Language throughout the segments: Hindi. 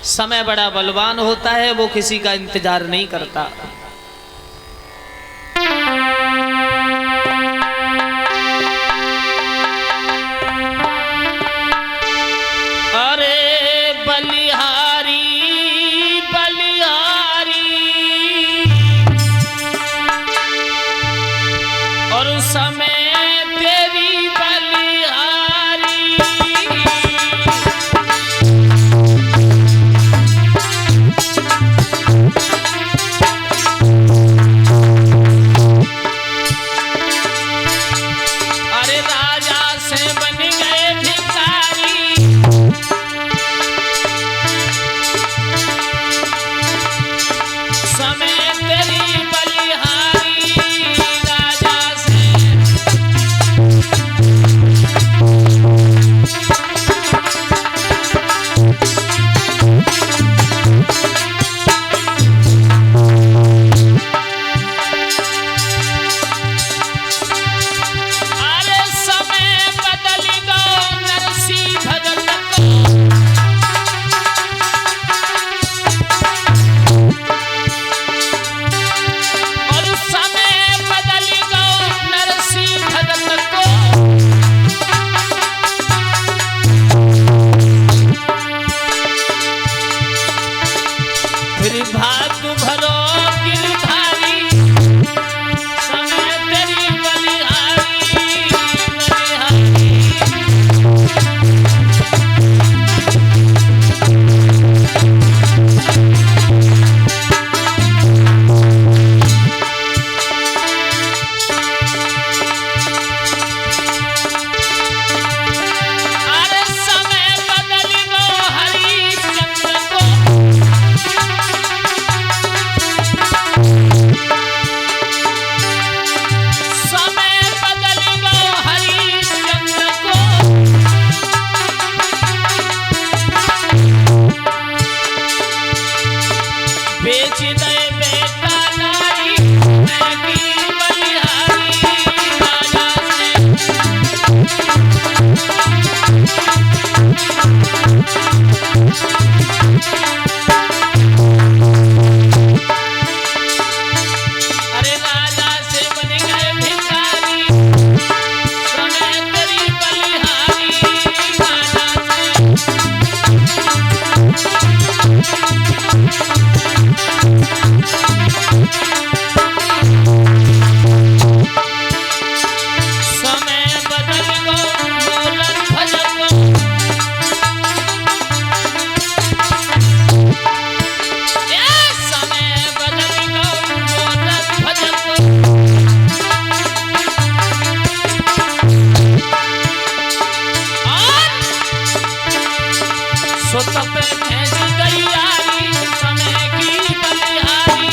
समय बड़ा बलवान होता है, वो किसी का इंतजार नहीं करता। अरे बलिहारी बलिहारी और समय तेरी बलिहारी। अरे राजा से बन गए भिखारी, समय तेरी बलिहारी। राजा से अरे समय बदल गो नरसी भगत को। और समय बदल गो नरसी भगत को। फिर भाग भरो गिरधारी, समय तेरी बलिहारी बलिहारी। अरे समय बदल गो हरिश्चंद्र को। समय बदल गो हरिश्चंद्र को। बेच दे बेटा नारी, मैं की बलिहारी। राजा से अरे राजा से बन गए भिखारी, समय तेरी बलिहारी। राजा से समय बदल गो मोलन भजन को। ये समय बदल गो मोलन भजन को। और सुत पे भेज गई आई, समय की बलिहारी।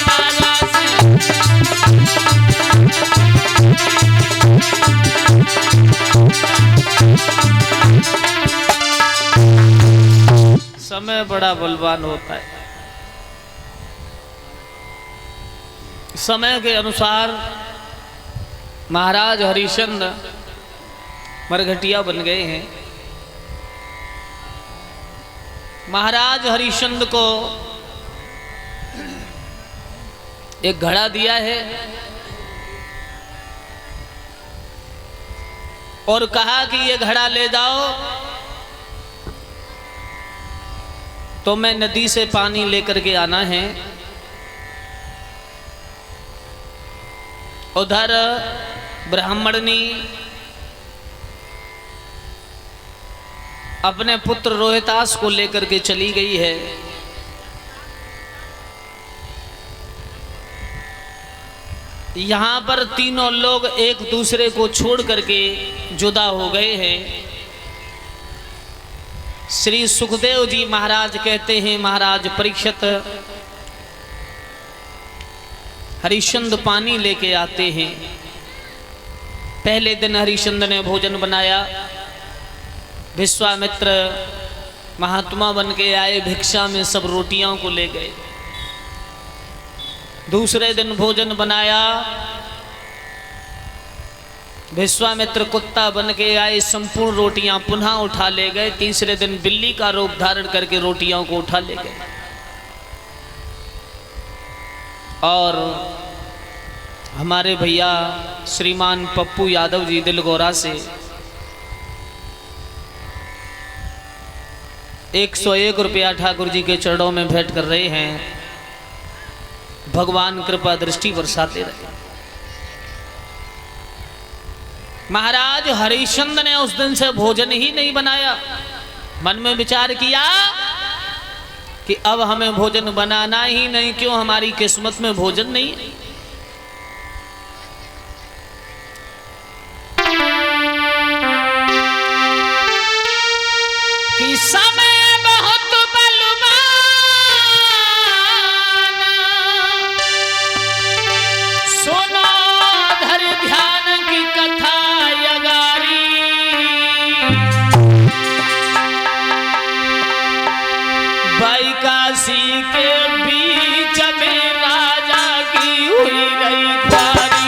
राजा से समय बड़ा बलवान होता है। समय के अनुसार महाराज हरिश्चंद्र मरघटिया बन गए हैं। महाराज हरिश्चंद्र को एक घड़ा दिया है और कहा कि ये घड़ा ले जाओ तो मैं नदी से पानी लेकर के आना है। उधर ब्राह्मणनी अपने पुत्र रोहितास को लेकर के चली गई है। यहाँ पर तीनों लोग एक दूसरे को छोड़ करके जुदा हो गए हैं। श्री सुखदेव जी महाराज कहते हैं, महाराज परीक्षित हरिश्चंद्र पानी लेके आते हैं। पहले दिन हरिश्चंद्र ने भोजन बनाया। विश्वामित्र महात्मा बन के आए, भिक्षा में सब रोटियों को ले गए। दूसरे दिन भोजन बनाया, विश्वामित्र कुत्ता बन के आए, संपूर्ण रोटियां पुनः उठा ले गए। तीसरे दिन बिल्ली का रूप धारण करके रोटियों को उठा ले गए और हमारे भैया श्रीमान पप्पू यादव जी दिलगोरा से 101 रुपया ठाकुर जी के चरणों में भेंट कर रहे हैं। भगवान कृपा दृष्टि बरसाते रहे। महाराज हरिश्चंद्र ने उस दिन से भोजन ही नहीं बनाया। मन में विचार किया कि अब हमें भोजन बनाना ही नहीं, क्यों हमारी किस्मत में भोजन नहीं है। कि समय बहुत बलवान, सुनो धर ध्यान की कथा यगारी। बाईकासी के बीच में राजा की हुई गई ख्वारी।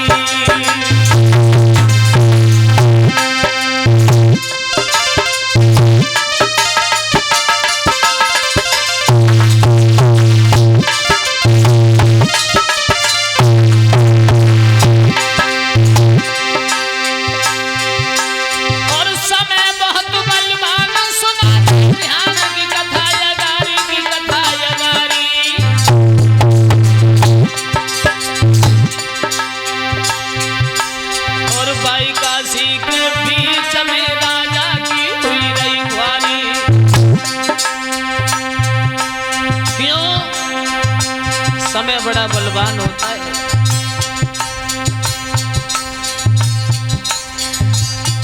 समय बड़ा बलवान होता है।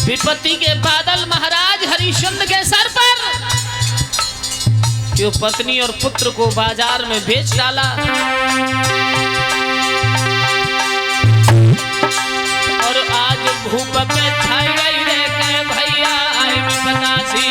विपत्ति के बादल महाराज हरिश्चंद्र के सर पर, क्यों पत्नी और पुत्र को बाजार में बेच डाला और आज भूप पे छाई गई रे के भैया आए विपदासी।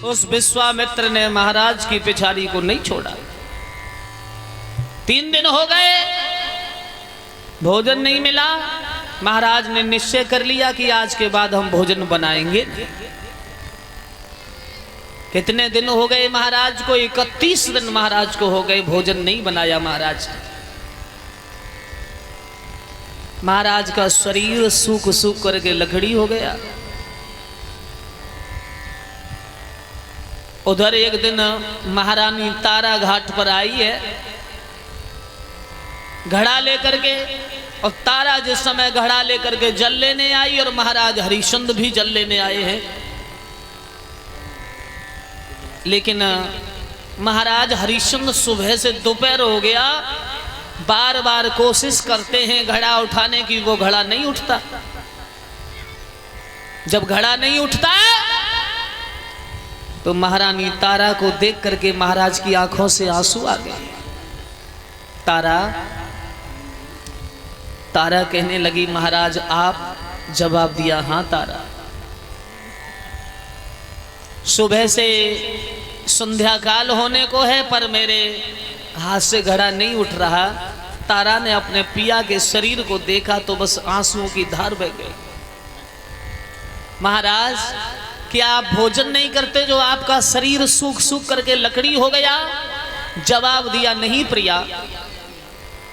उस विश्वामित्र ने महाराज की पिछाड़ी को नहीं छोड़ा। 3 दिन हो गए, भोजन नहीं मिला। महाराज ने निश्चय कर लिया कि आज के बाद हम भोजन बनाएंगे। कितने दिन हो गए महाराज को? 31 दिन महाराज को हो गए, भोजन नहीं बनाया महाराज। महाराज का शरीर सूख सूख करके लकड़ी हो गया। उधर एक दिन महारानी तारा घाट पर आई है घड़ा लेकर के, और तारा जिस समय घड़ा लेकर के जल लेने आई और महाराज हरिश्चंद्र भी जल लेने आए हैं। लेकिन महाराज हरिश्चंद्र सुबह से दोपहर हो गया, बार बार कोशिश करते हैं घड़ा उठाने की, वो घड़ा नहीं उठता। जब घड़ा नहीं उठता तो महारानी तारा को देख करके महाराज की आंखों से आंसू आ गए। तारा कहने लगी, महाराज आप? जवाब दिया, हाँ तारा। सुबह से संध्या काल होने को है पर मेरे हाथ से घड़ा नहीं उठ रहा। तारा ने अपने पिया के शरीर को देखा तो बस आंसुओं की धार बह गई। महाराज क्या आप भोजन नहीं करते जो आपका शरीर सूख सूख करके लकड़ी हो गया? जवाब दिया, नहीं प्रिया,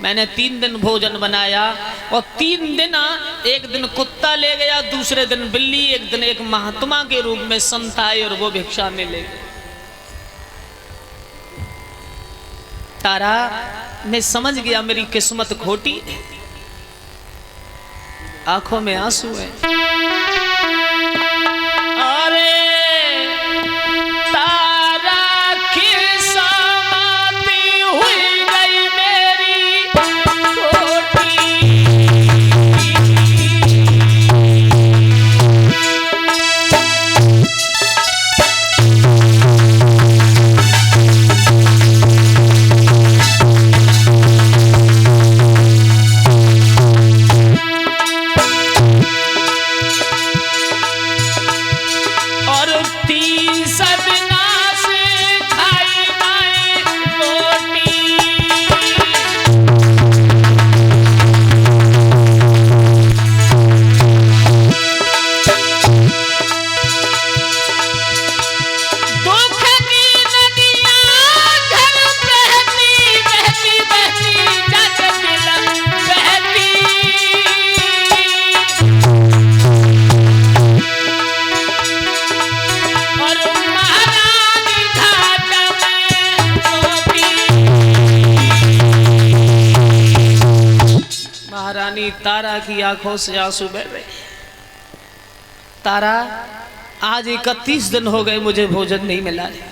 मैंने 3 दिन भोजन बनाया और 3 दिन, एक दिन कुत्ता ले गया, दूसरे दिन बिल्ली, एक दिन एक महात्मा के रूप में संत आए और वो भिक्षा में ले गए। तारा मैं समझ गया मेरी किस्मत खोटी, आंखों में आंसू है। कार्तिक तारा की आंखों से आंसू बह रहे। तारा, आज 31 दिन हो गए मुझे भोजन नहीं मिला है।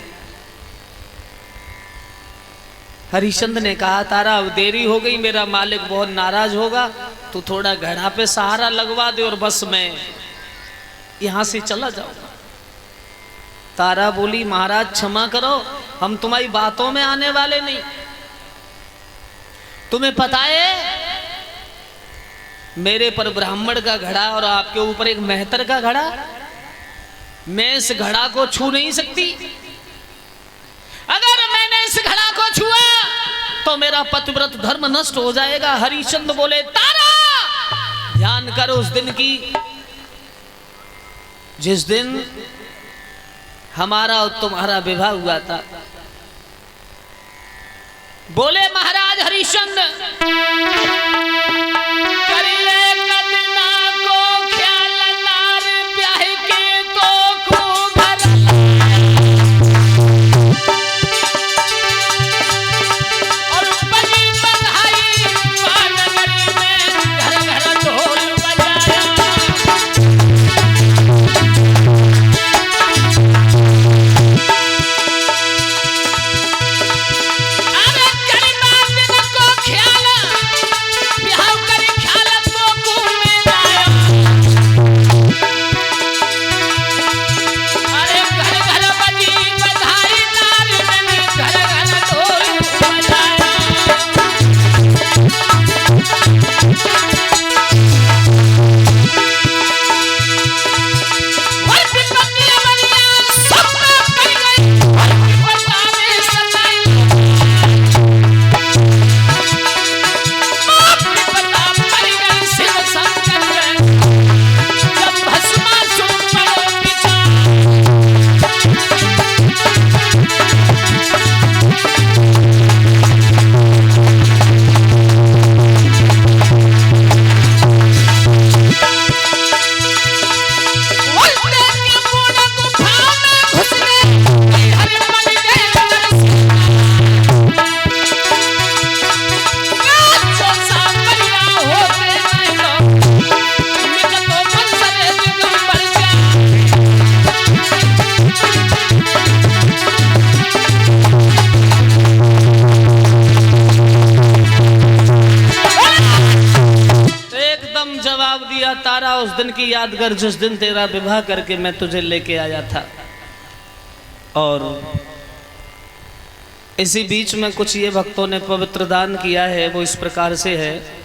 हरिश्चंद्र ने कहा, तारा अब देरी हो गई, मेरा मालिक बहुत नाराज होगा, तू थोड़ा घड़ा पे सहारा लगवा दे और बस मैं यहां से चला जाऊंगा। तारा बोली, महाराज क्षमा करो, हम तुम्हारी बातों में आने वाले नहीं। तुम्हें पता है मेरे पर ब्राह्मण का घड़ा और आपके ऊपर एक मेहतर का घड़ा, मैं इस घड़ा को छू नहीं सकती। अगर मैंने इस घड़ा को छुआ तो मेरा पतिव्रत धर्म नष्ट हो जाएगा। हरिश्चंद्र बोले, तारा ध्यान कर उस दिन की जिस दिन हमारा और तुम्हारा विवाह हुआ था। बोले, महाराज हरिश्चंद्र, तारा, उस दिन की याद कर जिस दिन तेरा विवाह करके मैं तुझे लेके आया था। और इसी बीच में कुछ ये भक्तों ने पवित्र दान किया है, वो इस प्रकार से है।